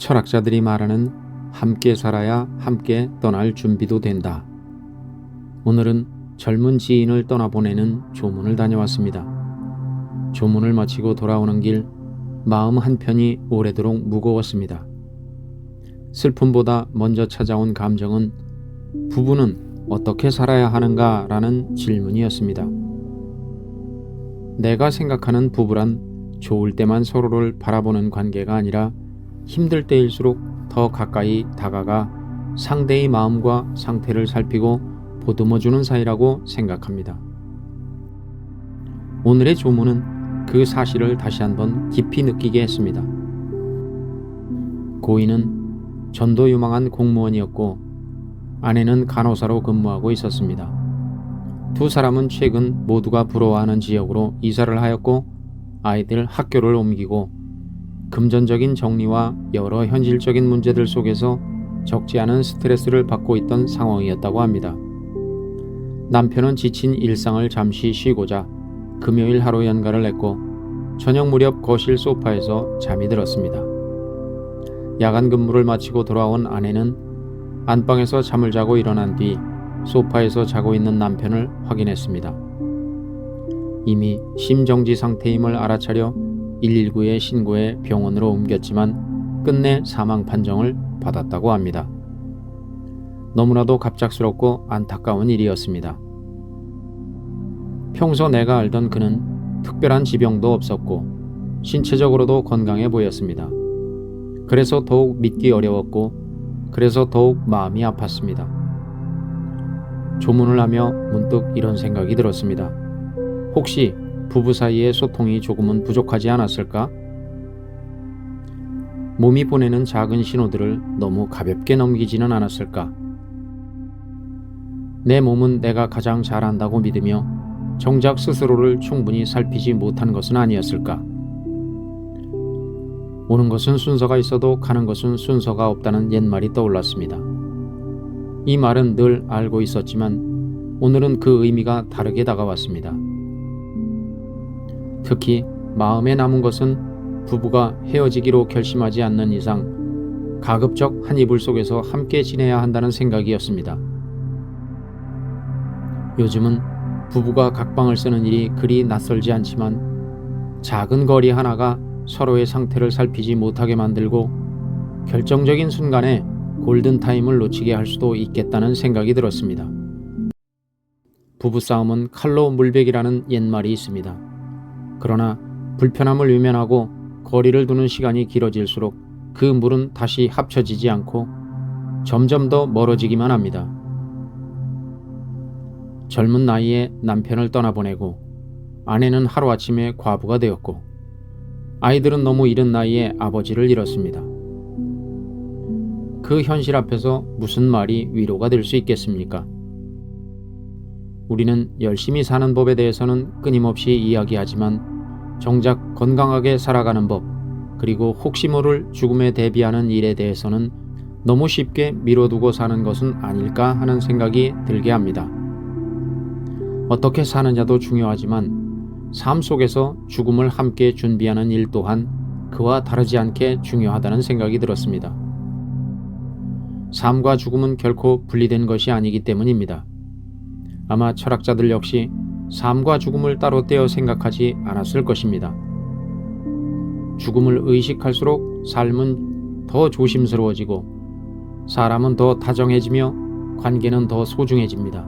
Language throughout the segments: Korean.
철학자들이 말하는 함께 살아야 함께 떠날 준비도 된다. 오늘은 젊은 지인을 떠나보내는 조문을 다녀왔습니다. 조문을 마치고 돌아오는 길 마음 한편이 오래도록 무거웠습니다. 슬픔보다 먼저 찾아온 감정은 부부는 어떻게 살아야 하는가 라는 질문이었습니다. 내가 생각하는 부부란 좋을 때만 서로를 바라보는 관계가 아니라 힘들 때일수록 더 가까이 다가가 상대의 마음과 상태를 살피고 보듬어주는 사이라고 생각합니다. 오늘의 조문은 그 사실을 다시 한번 깊이 느끼게 했습니다. 고인은 전도 유망한 공무원이었고 아내는 간호사로 근무하고 있었습니다. 두 사람은 최근 모두가 부러워하는 지역으로 이사를 하였고 아이들 학교를 옮기고 금전적인 정리와 여러 현실적인 문제들 속에서 적지 않은 스트레스를 받고 있던 상황이었다고 합니다. 남편은 지친 일상을 잠시 쉬고자 금요일 하루 연가를 냈고 저녁 무렵 거실 소파에서 잠이 들었습니다. 야간 근무를 마치고 돌아온 아내는 안방에서 잠을 자고 일어난 뒤 소파에서 자고 있는 남편을 확인했습니다. 이미 심정지 상태임을 알아차려 119에 신고해 병원으로 옮겼지만 끝내 사망 판정을 받았다고 합니다. 너무나도 갑작스럽고 안타까운 일이었습니다. 평소 내가 알던 그는 특별한 지병도 없었고 신체적으로도 건강해 보였습니다. 그래서 더욱 믿기 어려웠고 그래서 더욱 마음이 아팠습니다. 조문을 하며 문득 이런 생각이 들었습니다. 혹시 부부 사이의 소통이 조금은 부족하지 않았을까? 몸이 보내는 작은 신호들을 너무 가볍게 넘기지는 않았을까? 내 몸은 내가 가장 잘 안다고 믿으며 정작 스스로를 충분히 살피지 못한 것은 아니었을까? 오는 것은 순서가 있어도 가는 것은 순서가 없다는 옛말이 떠올랐습니다. 이 말은 늘 알고 있었지만 오늘은 그 의미가 다르게 다가왔습니다. 특히 마음에 남은 것은 부부가 헤어지기로 결심하지 않는 이상 가급적 한 이불 속에서 함께 지내야 한다는 생각이었습니다. 요즘은 부부가 각방을 쓰는 일이 그리 낯설지 않지만 작은 거리 하나가 서로의 상태를 살피지 못하게 만들고 결정적인 순간에 골든타임을 놓치게 할 수도 있겠다는 생각이 들었습니다. 부부싸움은 칼로 물베기라는 옛말이 있습니다. 그러나 불편함을 외면하고 거리를 두는 시간이 길어질수록 그 물은 다시 합쳐지지 않고 점점 더 멀어지기만 합니다. 젊은 나이에 남편을 떠나보내고 아내는 하루아침에 과부가 되었고 아이들은 너무 이른 나이에 아버지를 잃었습니다. 그 현실 앞에서 무슨 말이 위로가 될 수 있겠습니까? 우리는 열심히 사는 법에 대해서는 끊임없이 이야기하지만 정작 건강하게 살아가는 법, 그리고 혹시 모를 죽음에 대비하는 일에 대해서는 너무 쉽게 미뤄두고 사는 것은 아닐까 하는 생각이 들게 합니다. 어떻게 사느냐도 중요하지만 삶 속에서 죽음을 함께 준비하는 일 또한 그와 다르지 않게 중요하다는 생각이 들었습니다. 삶과 죽음은 결코 분리된 것이 아니기 때문입니다. 아마 철학자들 역시 삶과 죽음을 따로 떼어 생각하지 않았을 것입니다. 죽음을 의식할수록 삶은 더 조심스러워지고 사람은 더 다정해지며 관계는 더 소중해집니다.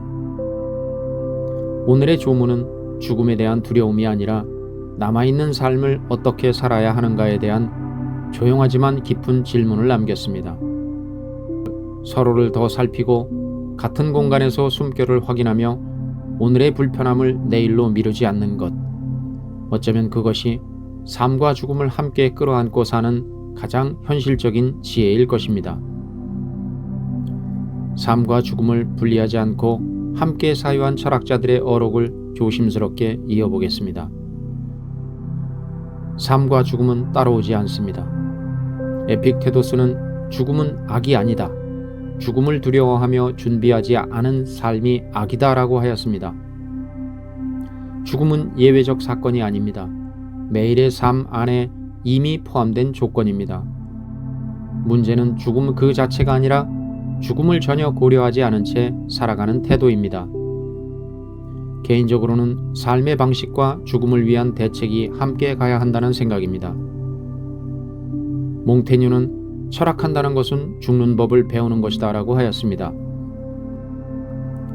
오늘의 조문은 죽음에 대한 두려움이 아니라 남아있는 삶을 어떻게 살아야 하는가에 대한 조용하지만 깊은 질문을 남겼습니다. 서로를 더 살피고 같은 공간에서 숨결을 확인하며 오늘의 불편함을 내일로 미루지 않는 것. 어쩌면 그것이 삶과 죽음을 함께 끌어안고 사는 가장 현실적인 지혜일 것입니다. 삶과 죽음을 분리하지 않고 함께 사유한 철학자들의 어록을 조심스럽게 이어보겠습니다. 삶과 죽음은 따라오지 않습니다. 에픽테도스는 죽음은 악이 아니다. 죽음을 두려워하며 준비하지 않은 삶이 악이다 라고 하였습니다. 죽음은 예외적 사건이 아닙니다. 매일의 삶 안에 이미 포함된 조건입니다. 문제는 죽음 그 자체가 아니라 죽음을 전혀 고려하지 않은 채 살아가는 태도입니다. 개인적으로는 삶의 방식과 죽음을 위한 대책이 함께 가야 한다는 생각입니다. 몽테뉴는 철학한다는 것은 죽는 법을 배우는 것이다 라고 하였습니다.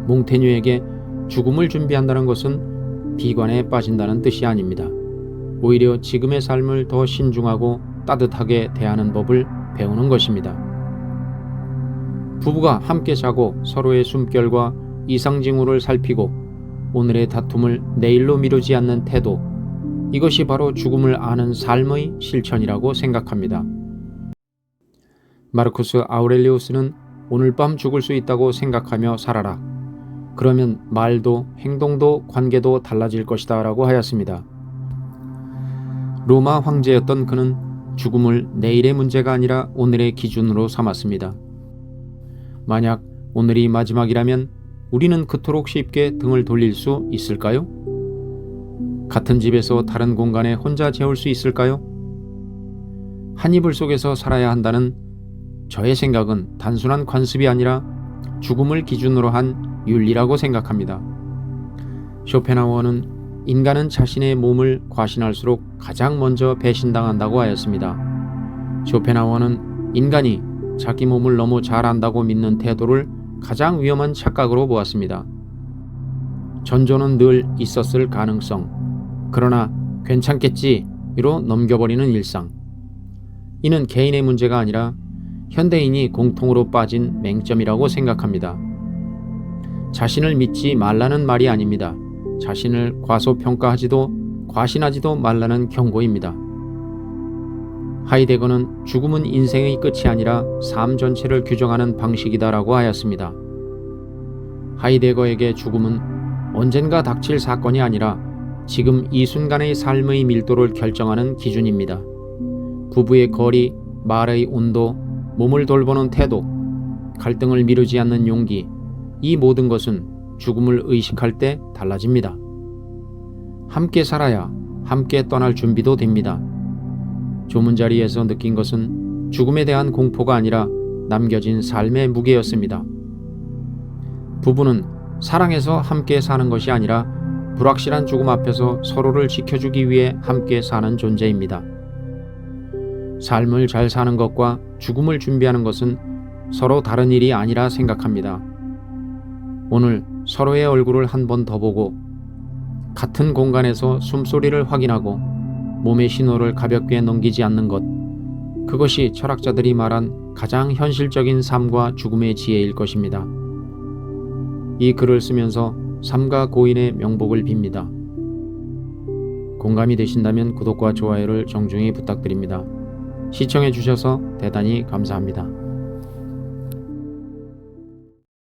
몽테뉴에게 죽음을 준비한다는 것은 비관에 빠진다는 뜻이 아닙니다. 오히려 지금의 삶을 더 신중하고 따뜻하게 대하는 법을 배우는 것입니다. 부부가 함께 자고 서로의 숨결과 이상징후를 살피고 오늘의 다툼을 내일로 미루지 않는 태도, 이것이 바로 죽음을 아는 삶의 실천이라고 생각합니다. 마르쿠스 아우렐리우스는 오늘 밤 죽을 수 있다고 생각하며 살아라. 그러면 말도 행동도 관계도 달라질 것이다 라고 하였습니다. 로마 황제였던 그는 죽음을 내일의 문제가 아니라 오늘의 기준으로 삼았습니다. 만약 오늘이 마지막이라면 우리는 그토록 쉽게 등을 돌릴 수 있을까요? 같은 집에서 다른 공간에 혼자 재울 수 있을까요? 한 이불 속에서 살아야 한다는 저의 생각은 단순한 관습이 아니라 죽음을 기준으로 한 윤리라고 생각합니다. 쇼펜하우어는 인간은 자신의 몸을 과신할수록 가장 먼저 배신당한다고 하였습니다. 쇼펜하우어는 인간이 자기 몸을 너무 잘 안다고 믿는 태도를 가장 위험한 착각으로 보았습니다. 전조는 늘 있었을 가능성, 그러나 괜찮겠지로 넘겨버리는 일상. 이는 개인의 문제가 아니라 현대인이 공통으로 빠진 맹점이라고 생각합니다. 자신을 믿지 말라는 말이 아닙니다. 자신을 과소평가하지도 과신하지도 말라는 경고입니다. 하이데거는 죽음은 인생의 끝이 아니라 삶 전체를 규정하는 방식이다라고 하였습니다. 하이데거에게 죽음은 언젠가 닥칠 사건이 아니라 지금 이 순간의 삶의 밀도를 결정하는 기준입니다. 부부의 거리, 말의 온도, 몸을 돌보는 태도, 갈등을 미루지 않는 용기, 이 모든 것은 죽음을 의식할 때 달라집니다. 함께 살아야 함께 떠날 준비도 됩니다. 조문 자리에서 느낀 것은 죽음에 대한 공포가 아니라 남겨진 삶의 무게였습니다. 부부는 사랑해서 함께 사는 것이 아니라 불확실한 죽음 앞에서 서로를 지켜주기 위해 함께 사는 존재입니다. 삶을 잘 사는 것과 죽음을 준비하는 것은 서로 다른 일이 아니라 생각합니다. 오늘 서로의 얼굴을 한 번 더 보고 같은 공간에서 숨소리를 확인하고 몸의 신호를 가볍게 넘기지 않는 것, 그것이 철학자들이 말한 가장 현실적인 삶과 죽음의 지혜일 것입니다. 이 글을 쓰면서 삼가 고인의 명복을 빕니다. 공감이 되신다면 구독과 좋아요를 정중히 부탁드립니다. 시청해 주셔서 대단히 감사합니다.